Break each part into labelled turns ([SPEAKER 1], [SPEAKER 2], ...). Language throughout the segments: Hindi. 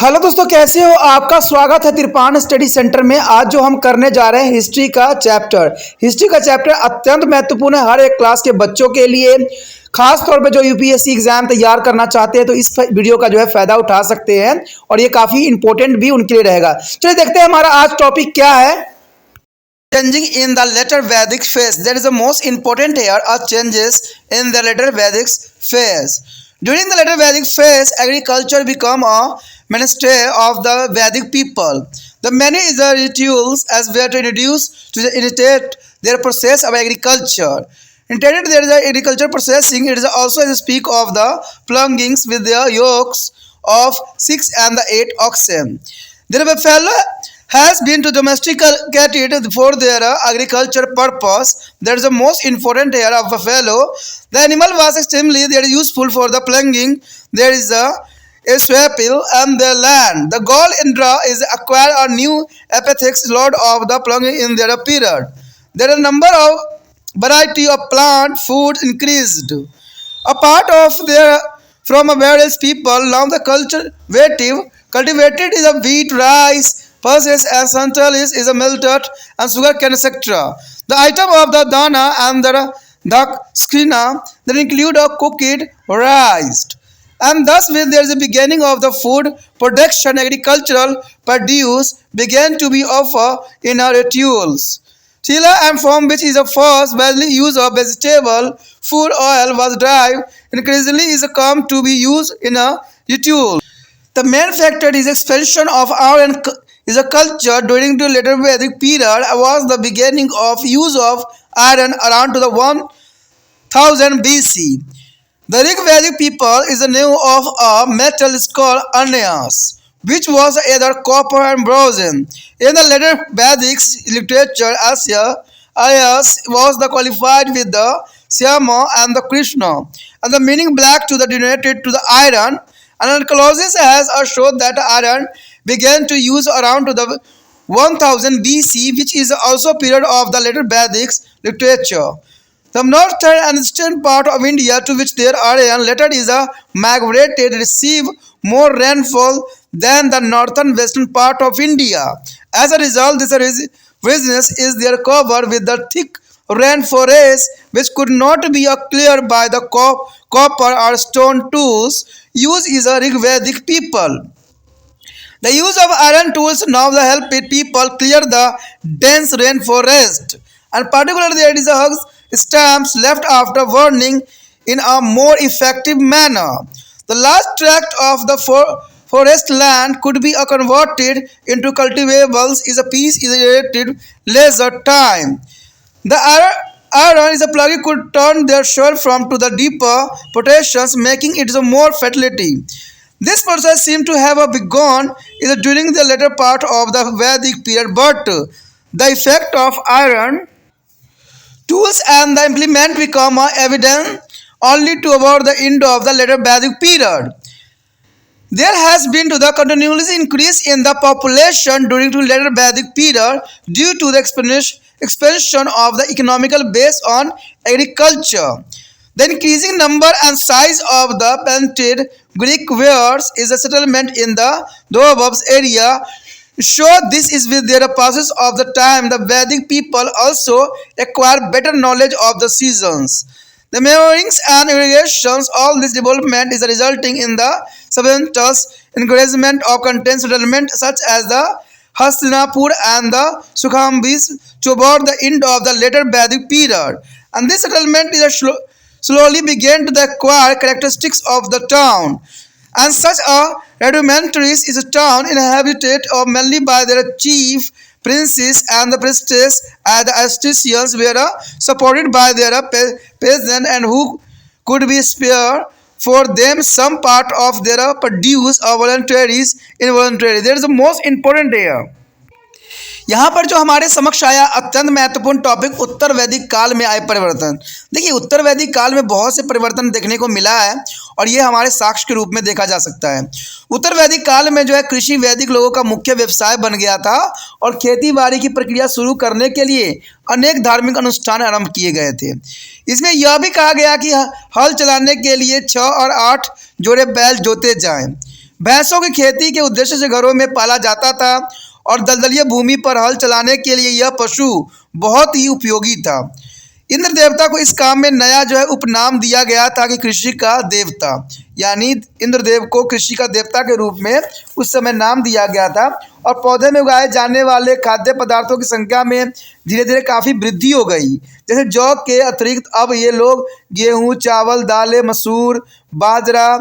[SPEAKER 1] हेलो दोस्तों, कैसे हो? आपका स्वागत है तिरपान स्टडी सेंटर में। आज जो हम करने जा रहे हैं हिस्ट्री का चैप्टर अत्यंत महत्वपूर्ण है हर एक क्लास के बच्चों के लिए। खास तौर पे जो यूपीएससी एग्जाम तैयार करना चाहते हैं तो इस वीडियो का जो है फायदा उठा सकते हैं और ये काफी इंपॉर्टेंट भी उनके लिए रहेगा। चलिए देखते हैं हमारा आज टॉपिक क्या है। Changing in the later Vedic phase. That is the most important here are changes in the later Vedic phase. During the later Vedic phase, agriculture become a mainstay of the Vedic people. The many is the rituals as were to introduce to imitate their process of agriculture. Intended there is the agriculture processing. It is also to speak of the plungings with their yokes of 6 and the 8 oxen. Their buffalo has been to domesticated for their agriculture purpose. That is the most important here of buffalo. The animal was extremely very useful for the plunging. There is a swapil and the land. The goal Indra is acquire a new epithets lord of the plunging in their period. There are a number of variety of plant food increased. A part of their from a various people now the cultivated is a wheat, rice, pulses and centrales is a melted and sugar cane, etc. The item of the dana and the skrina that include a cooked rice. And thus with there is a beginning of the food production agricultural produce began to be offered in our rituals. Chilla and from which is the first widely use of vegetable food oil was derived increasingly is come to be used in a ritual. The main factor is expansion of iron is a culture during the later Vedic period was the beginning of use of iron around to the 1000 BC. The Rig Vedic people is the name of a metal is called Anyas, which was either copper and bronze. In the later Vedic literature, Ayas was the qualified with the Syama and the Krishna, and the meaning black to the denoted to the iron. And Colossus has showed that iron began to use around to the 1000 BC, which is also period of the later Vedic literature. The northern and eastern part of India, to which there are later is a migrated, receive more rainfall than the northern western part of India. As a result, this regions is there covered with the thick rainforest, which could not be cleared by the copper or stone tools used is a Rigvedic people. The use of iron tools now help people clear the dense rainforest, and particularly there is a stamps left after burning in a more effective manner. The last tract of the forest land could be converted into cultivables is a piece irritated leisure time. The iron is a plug could turn their shell from to the deeper potations, making it a more fertility. This process seems to have begun during the later part of the Vedic period, but the effect of iron tools and the implement become evident only toward the end of the later Vedic period. There has been to the continuous increase in the population during the later Vedic period due to the expansion of the economical base on agriculture. The increasing number and size of the painted Greek wares is a settlement in the Dobabs area. Sure, this is with the passage of the time. The Vedic people also acquire better knowledge of the seasons. The measurings and irrigations, all this development is resulting in the substantial encouragement of content settlement such as the Hastinapur and the Sukhambis toward the end of the later Vedic period. And this settlement is slowly began to acquire characteristics of the town. And such a rudimentary is a town inhabited mainly by their chief princes and the priestess and the artisans were supported by their peasants and who could be spared for them some part of their produce or voluntaries involuntary. There is the most important here. यहाँ पर जो हमारे समक्ष आया अत्यंत महत्वपूर्ण टॉपिक उत्तर वैदिक काल में आए परिवर्तन। देखिए, उत्तर वैदिक काल में बहुत से परिवर्तन देखने को मिला है और ये हमारे साक्ष्य के रूप में देखा जा सकता है। उत्तर वैदिक काल में जो है कृषि वैदिक लोगों का मुख्य व्यवसाय बन गया था और खेती बाड़ी की प्रक्रिया शुरू करने के लिए अनेक धार्मिक अनुष्ठान आरंभ किए गए थे। इसमें यह भी कहा गया कि हल चलाने के लिए 6 और 8 जोड़े बैल जोते जाएं। भैंसों की खेती के उद्देश्य से घरों में पाला जाता था और दलदलीय भूमि पर हल चलाने के लिए यह पशु बहुत ही उपयोगी था। इंद्र देवता को इस काम में नया जो है उपनाम दिया गया था कि कृषि का देवता, यानी इंद्रदेव को कृषि का देवता के रूप में उस समय नाम दिया गया था। और पौधे में उगाए जाने वाले खाद्य पदार्थों की संख्या में धीरे धीरे काफ़ी वृद्धि हो गई। जैसे जौ के अतिरिक्त अब ये लोग गेहूँ, चावल, दालें, मसूर, बाजरा,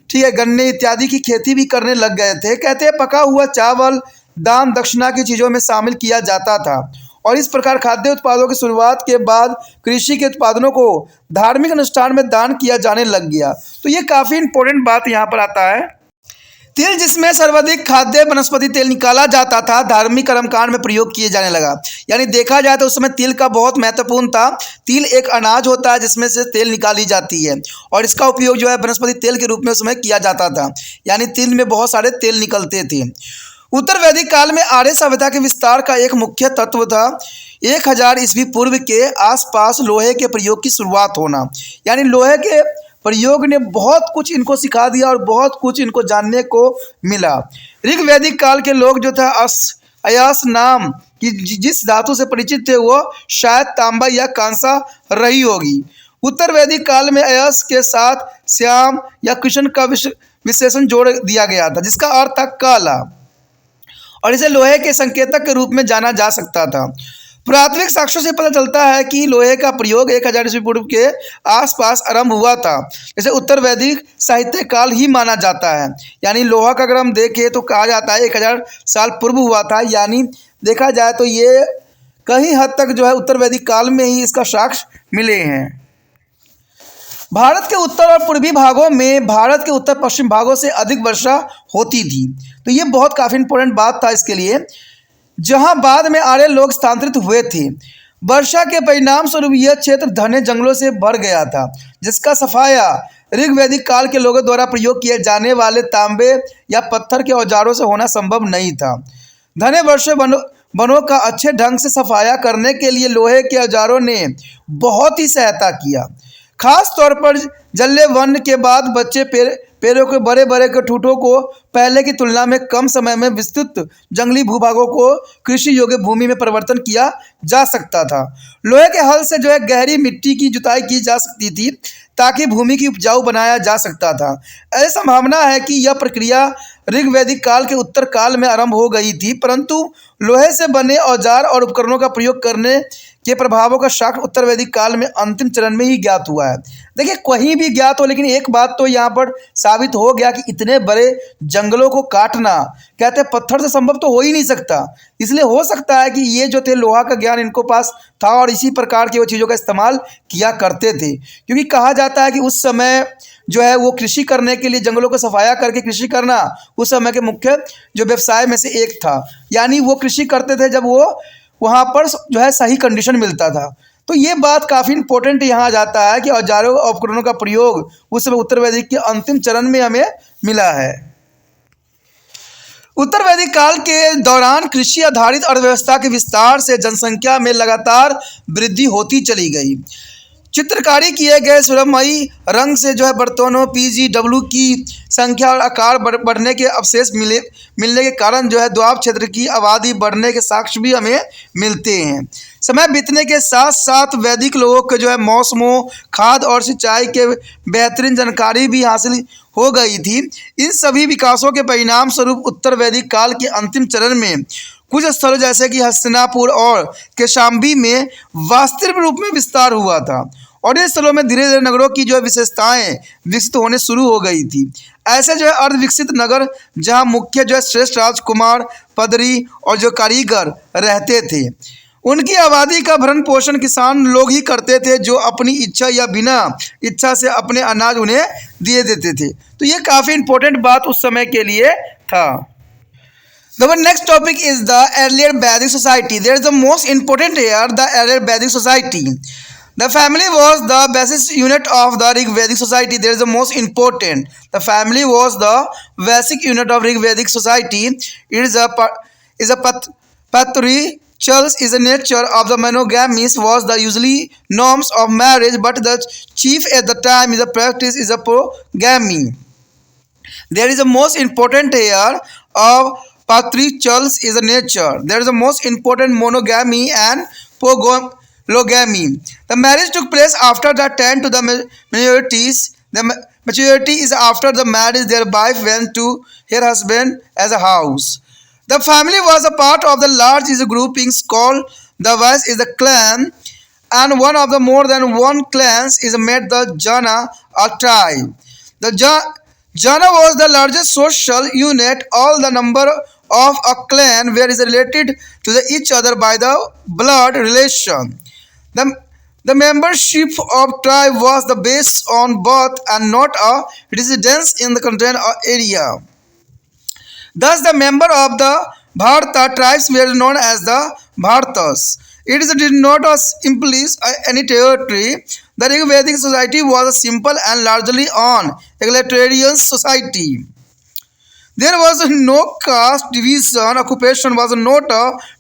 [SPEAKER 1] ठीक है, गन्ने इत्यादि की खेती भी करने लग गए थे। कहते हैं पका हुआ चावल दान दक्षिणा की चीज़ों में शामिल किया जाता था और इस प्रकार खाद्य उत्पादों की शुरुआत के बाद कृषि के उत्पादनों को धार्मिक अनुष्ठान में दान किया जाने लग गया। तो ये काफ़ी इंपॉर्टेंट बात यहाँ पर आता है। तिल, जिसमें सर्वाधिक खाद्य वनस्पति तेल निकाला जाता था, धार्मिक कर्मकांड में प्रयोग किए जाने लगा। यानी देखा जाए तो उस समय तिल का बहुत महत्वपूर्ण था। तिल एक अनाज होता है जिसमें से तेल निकाली जाती है और इसका उपयोग जो है वनस्पति तेल के रूप में उस समय किया जाता था। यानी तिल में बहुत सारे तेल निकलते थे। उत्तर वैदिक काल में आर्य सभ्यता के विस्तार का एक मुख्य तत्व था 1000 ईस्वी पूर्व के आसपास लोहे के प्रयोग की शुरुआत होना। यानी लोहे के प्रयोग ने बहुत कुछ इनको सिखा दिया और बहुत कुछ इनको जानने को मिला। ऋग वैदिक काल के लोग जो था अयस नाम की जिस धातु से परिचित थे वो शायद तांबा या कांसा रही होगी। उत्तर वैदिक काल में अयस के साथ श्याम या कृष्ण का विशेषण जोड़ दिया गया था जिसका अर्थ था काला और इसे लोहे के संकेतक के रूप में जाना जा सकता था। पुरातात्विक साक्ष्यों से पता चलता है कि लोहे का प्रयोग 1000 ईस्वी पूर्व के आसपास आरंभ हुआ था, जैसे उत्तर वैदिक साहित्य काल ही माना जाता है। यानी लोहा का अगर हम देखें तो कहा जाता है 1000 साल पूर्व हुआ था। यानी देखा जाए तो ये कहीं हद तक जो है उत्तर वैदिक काल में ही इसका साक्ष्य मिले हैं। भारत के उत्तर और पूर्वी भागों में भारत के उत्तर पश्चिम भागों से अधिक वर्षा होती थी। तो ये बहुत काफ़ी इंपॉर्टेंट बात था इसके लिए, जहां बाद में आर्य लोग स्थानांतरित हुए थे। वर्षा के परिणाम स्वरूप यह क्षेत्र घने जंगलों से भर गया था जिसका सफाया ऋग वैदिक काल के लोगों द्वारा प्रयोग किए जाने वाले तांबे या पत्थर के औजारों से होना संभव नहीं था। घने वर्षे वनों का अच्छे ढंग से सफाया करने के लिए लोहे के औजारों ने बहुत ही सहायता किया। खास तौर पर जल्ले वन के बाद बच्चे पेड़ों के बड़े बड़े ठूठों को पहले की तुलना में कम समय में विस्तृत जंगली भूभागों को कृषि योग्य भूमि में परिवर्तन किया जा सकता था। लोहे के हल से जो है गहरी मिट्टी की जुताई की जा सकती थी ताकि भूमि की उपजाऊ बनाया जा सकता था। ऐसी संभावना है कि यह प्रक्रिया ऋग वैदिक काल के उत्तर काल में आरंभ हो गई थी, परंतु लोहे से बने औजार और उपकरणों का प्रयोग करने के प्रभावों का साक्ष्य उत्तर वैदिक काल में अंतिम चरण में ही ज्ञात हुआ है। देखिए कहीं भी ज्ञात हो, लेकिन एक बात तो यहाँ पर साबित हो गया कि इतने बड़े जंगलों को काटना कहते हैं पत्थर से संभव तो हो ही नहीं सकता। इसलिए हो सकता है कि ये जो थे लोहा का ज्ञान इनको पास था और इसी प्रकार की वो चीज़ों का इस्तेमाल किया करते थे, क्योंकि कहा जाता है कि उस समय जो है वो कृषि करने के लिए जंगलों को सफाया करके कृषि करना उस समय के मुख्य जो व्यवसाय में से एक था। यानी वो कृषि करते थे जब वो वहाँ पर जो है सही कंडीशन मिलता था। तो ये बात काफ़ी इंपॉर्टेंट यहाँ जाता है कि औजारों और उपकरणों का प्रयोग उस समय उत्तर वैदिक के अंतिम चरण में हमें मिला है। उत्तर वैदिक काल के दौरान कृषि आधारित अर्थव्यवस्था के विस्तार से जनसंख्या में लगातार वृद्धि होती चली गई। चित्रकारी किए गए सुरमई रंग से जो है बर्तनों PGW की संख्या और आकार बढ़ने के अवशेष मिलने के कारण जो है द्वाब क्षेत्र की आबादी बढ़ने के साक्ष्य भी हमें मिलते हैं। समय बीतने के साथ साथ वैदिक लोगों के जो है मौसमों, खाद्य और सिंचाई के बेहतरीन जानकारी भी हासिल हो गई थी। इन सभी विकासों के परिणाम स्वरूप उत्तर वैदिक काल के अंतिम चरण में कुछ स्थलों जैसे कि हस्तिनापुर और कौशाम्बी में वास्तविक रूप में विस्तार हुआ था और इन स्थलों में धीरे धीरे नगरों की जो है विशेषताएं विकसित होने शुरू हो गई थी। ऐसे जो है अर्धविकसित नगर जहां मुख्य जो है श्रेष्ठ राजकुमार, पदरी और जो कारीगर रहते थे, उनकी आबादी का भरण पोषण किसान लोग ही करते थे जो अपनी इच्छा या बिना इच्छा से अपने अनाज उन्हें दिए देते थे। तो ये काफ़ी इंपॉर्टेंट बात उस समय के लिए था। The next topic is the earlier Vedic society. There is the most important here, the earlier Vedic society. The family was the basis unit of the Rig Vedic society. There is the most important. The family was the basic unit of Rig Vedic society. It is a patriarchal is the nature of the monogamy was the usually norms of marriage, but the chief at the time is the practice is a polygamy. There is a most important here of patriarchals is a nature. There is a most important monogamy and polygamy. The marriage took place after the 10 to the majorities. The maturity is after the marriage their wife went to her husband as a house. The family was a part of the large groupings called the West is the clan, and one of the more than one clans is made the Jana or tribe. The Jana was the largest social unit. All the number of a clan were is related to each other by the blood relation. The, the membership of tribe was the base on birth and not a residence in the content area. Thus, the member of the Bharata tribes were known as the Bharatas. Did not simply any territory. The Rig Vedic society was a simple and largely on egalitarian society. There was no caste division. Occupation was not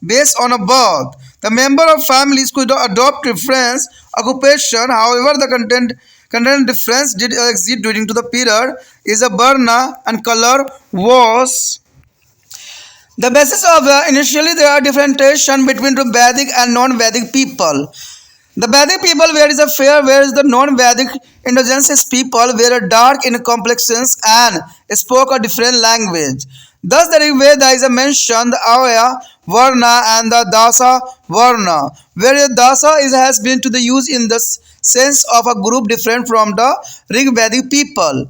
[SPEAKER 1] based on a birth. The member of families could adopt different occupation. However, the content difference did exist during to the period is a Varna and color was the basis of initially there are differentiation between the Vedic and non-Vedic people. The Vedic people where is a fair, whereas the non-Vedic indigenous people were dark in complexions and spoke a different language. Thus, the Rig Veda is mentioned the Aya Varna and the Dasa Varna, where Dasa has been to the use in the sense of a group different from the Rig Vedic people.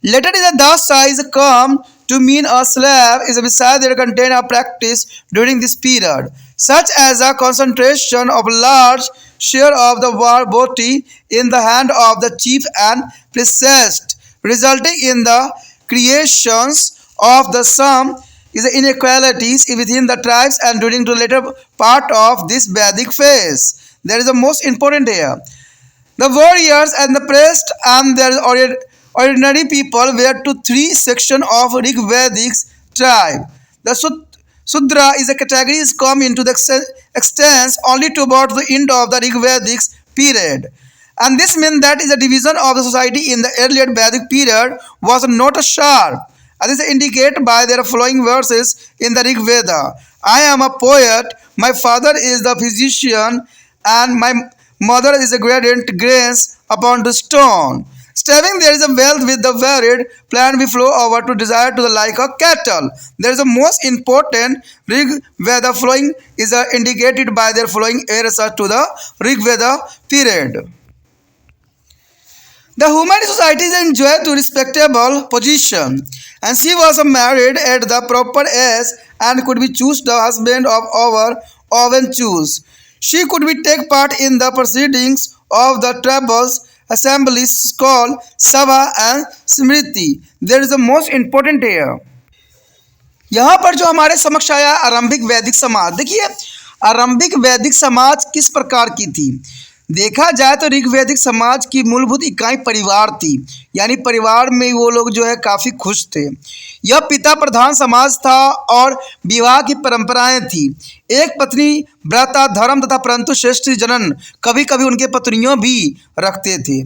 [SPEAKER 1] Later is a dasa is come to mean a slave is beside their contain a practice during this period, such as a concentration of large share of the war booty in the hand of the chief and priest, resulting in the creations of the some is the inequalities within the tribes and during the later part of this Vedic phase. There is the most important here. The warriors and the priests and their ordinary people were to three sections of Rig Vedic tribe. The Sudra is a category is come into the extents only to about the end of the Rig Vedic period. And this means that is a division of the society in the earlier Vedic period was not a sharp. As is indicated by their following verses in the Rig Veda. I am a poet, my father is the physician, and my mother is a gradient grains upon the stone. Stabbing there is a wealth with the varied plant we flow over to desire to the like a cattle. There is a most important Rig Veda flowing is indicated by their following areas to the Rig Veda period. The human society enjoyed to respectable position, and she was married at the proper age and could be choose the husband of our oven choose. She could be take part in the proceedings of the tribals assemblies called Sabha and Smriti. There is the most important here. यहाँ पर जो हमारे समक्ष आया आरंभिक वैदिक समाज, देखिए आरंभिक वैदिक समाज किस प्रकार की थी। देखा जाए तो ऋग्वैदिक समाज की मूलभूत इकाई परिवार थी, यानी परिवार में वो लोग जो है काफ़ी खुश थे। यह पिता प्रधान समाज था और विवाह की परंपराएं थी। एक पत्नी व्रता धर्म तथा परंतु श्रेष्ठ जनन, कभी कभी उनके पत्नियों भी रखते थे।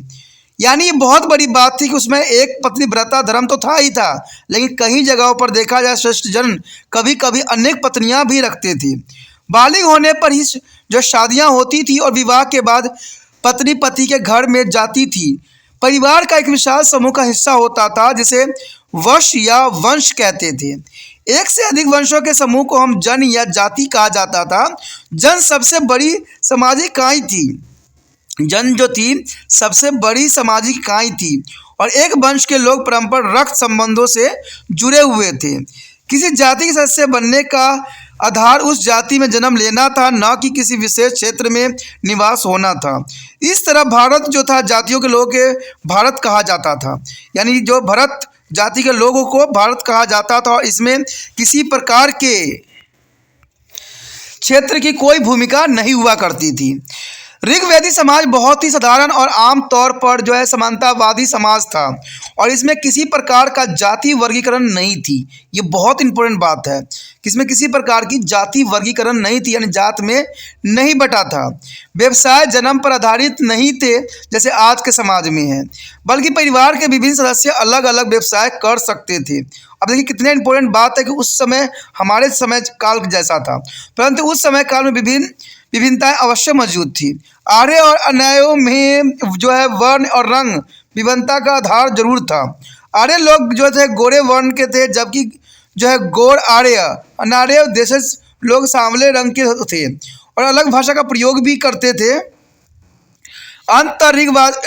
[SPEAKER 1] यानी ये बहुत बड़ी बात थी कि उसमें एक पत्नी व्रता धर्म तो था ही था, लेकिन कई जगहों पर देखा जाए श्रेष्ठ जन कभी कभी अनेक पत्नियां भी रखते थे। बालिग होने पर ही जो शादियां होती थी और विवाह के बाद पत्नी पति के घर में जाती थी। परिवार का एक विशाल समूह का हिस्सा होता था जिसे वंश या वंश कहते थे। एक से अधिक वंशों के समूह को हम जन या जाति कहा जाता था। जन सबसे बड़ी सामाजिक इकाई थी। जन जो थी सबसे बड़ी सामाजिक इकाई थी और एक वंश के लोग परंपरा रक्त संबंधों से जुड़े हुए थे। किसी जाति के सदस्य बनने का आधार उस जाति में जन्म लेना था, न कि किसी विशेष क्षेत्र में निवास होना था। इस तरह भारत जो था जातियों के लोगों के भारत कहा जाता था, यानी जो भरत जाति के लोगों को भारत कहा जाता था और इसमें किसी प्रकार के क्षेत्र की कोई भूमिका नहीं हुआ करती थी। ऋग्वेदी समाज बहुत ही साधारण और आम तौर पर जो है समानतावादी समाज था और इसमें किसी प्रकार का जाति वर्गीकरण नहीं थी। ये बहुत इंपॉर्टेंट बात है कि इसमें किसी प्रकार की जाति वर्गीकरण नहीं थी, यानी जात में नहीं बटा था। व्यवसाय जन्म पर आधारित नहीं थे जैसे आज के समाज में है, बल्कि परिवार के विभिन्न सदस्य अलग अलग व्यवसाय कर सकते थे। अब देखिए कितने इंपॉर्टेंट बात है कि उस समय हमारे समय काल जैसा था, परंतु उस समय काल में विभिन्नताएं अवश्य मौजूद थी। आर्य और अन्यायों में जो है वर्ण और रंग विभिन्नता का आधार जरूर था। आर्य लोग जो थे गोरे वर्ण के थे, जबकि जो है गौड़ आर्य अनार्य देशज लोग सांवले रंग के थे और अलग भाषा का प्रयोग भी करते थे। अंतर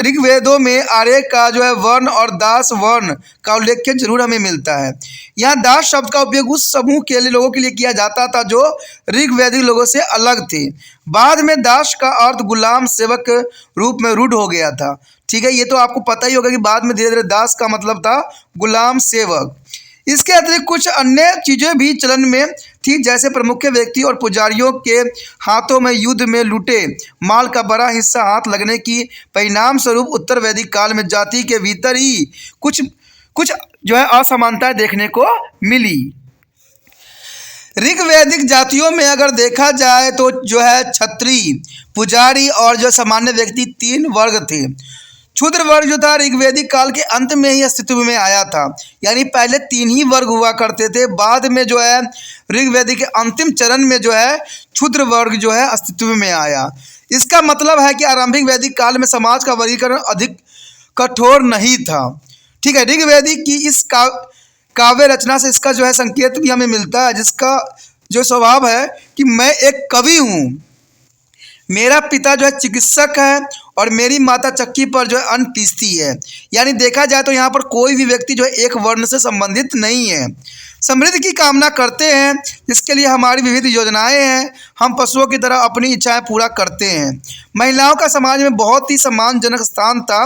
[SPEAKER 1] ऋग्वेदों में आर्य का जो है वर्ण और दास वर्ण का उल्लेख जरूर हमें मिलता है। यहाँ दास शब्द का उपयोग उस समूह के लिए लोगों के लिए किया जाता था जो ऋग्वैदिक लोगों से अलग थे। बाद में दास का अर्थ गुलाम सेवक के रूप में रूढ़ हो गया था। ठीक है, ये तो आपको पता ही होगा कि बाद में धीरे धीरे दास का मतलब था गुलाम सेवक। इसके अतिरिक्त कुछ अन्य चीज़ें भी चलन में थी, जैसे प्रमुख व्यक्ति और पुजारियों के हाथों में युद्ध में लूटे माल का बड़ा हिस्सा हाथ लगने की परिणाम स्वरूप उत्तर वैदिक काल में जाति के भीतर ही कुछ जो है असमानताएं देखने को मिली। ऋग्वैदिक जातियों में अगर देखा जाए तो जो है क्षत्रिय, पुजारी और जो सामान्य व्यक्ति 3 वर्ग थे। क्षुद्र वर्ग जो था ऋग्वैदिक काल के अंत में ही अस्तित्व में आया था, यानी पहले 3 ही वर्ग हुआ करते थे। बाद में जो है ऋग्वैदिक के अंतिम चरण में जो है क्षुद्र वर्ग जो है अस्तित्व में आया। इसका मतलब है कि आरंभिक वैदिक काल में समाज का वर्गीकरण अधिक कठोर नहीं था। ठीक है, ऋग्वैदिक की इस काव्य रचना से इसका जो है संकेत भी हमें मिलता है, जिसका जो स्वभाव है कि मैं एक कवि हूँ, मेरा पिता जो है चिकित्सक है और मेरी माता चक्की पर जो है अन्न पीसती है। यानी देखा जाए तो यहाँ पर कोई भी व्यक्ति जो है एक वर्ण से संबंधित नहीं है। समृद्धि की कामना करते हैं, जिसके लिए हमारी विविध योजनाएं हैं। हम पशुओं की तरह अपनी इच्छाएं पूरा करते हैं। महिलाओं का समाज में बहुत ही सम्मानजनक स्थान था।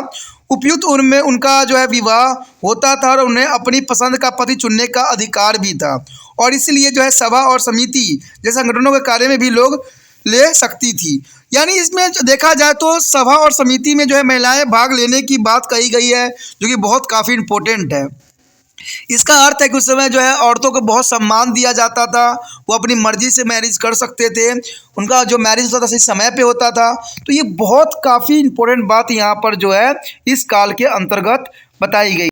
[SPEAKER 1] उपयुक्त उम्र में उनका जो है विवाह होता था और उन्हें अपनी पसंद का पति चुनने का अधिकार भी था, और इसलिए जो है सभा और समिति जैसे संगठनों के कार्य में भी लोग ले सकती थी। यानी इसमें देखा जाए तो सभा और समिति में जो है महिलाएं भाग लेने की बात कही गई है, जो कि बहुत काफ़ी इम्पोर्टेंट है। इसका अर्थ है कि उस समय जो है औरतों को बहुत सम्मान दिया जाता था। वो अपनी मर्जी से मैरिज कर सकते थे, उनका जो मैरिज होता था सही समय पे होता था। तो ये बहुत काफ़ी इम्पोर्टेंट बात यहाँ पर जो है इस काल के अंतर्गत बताई गई।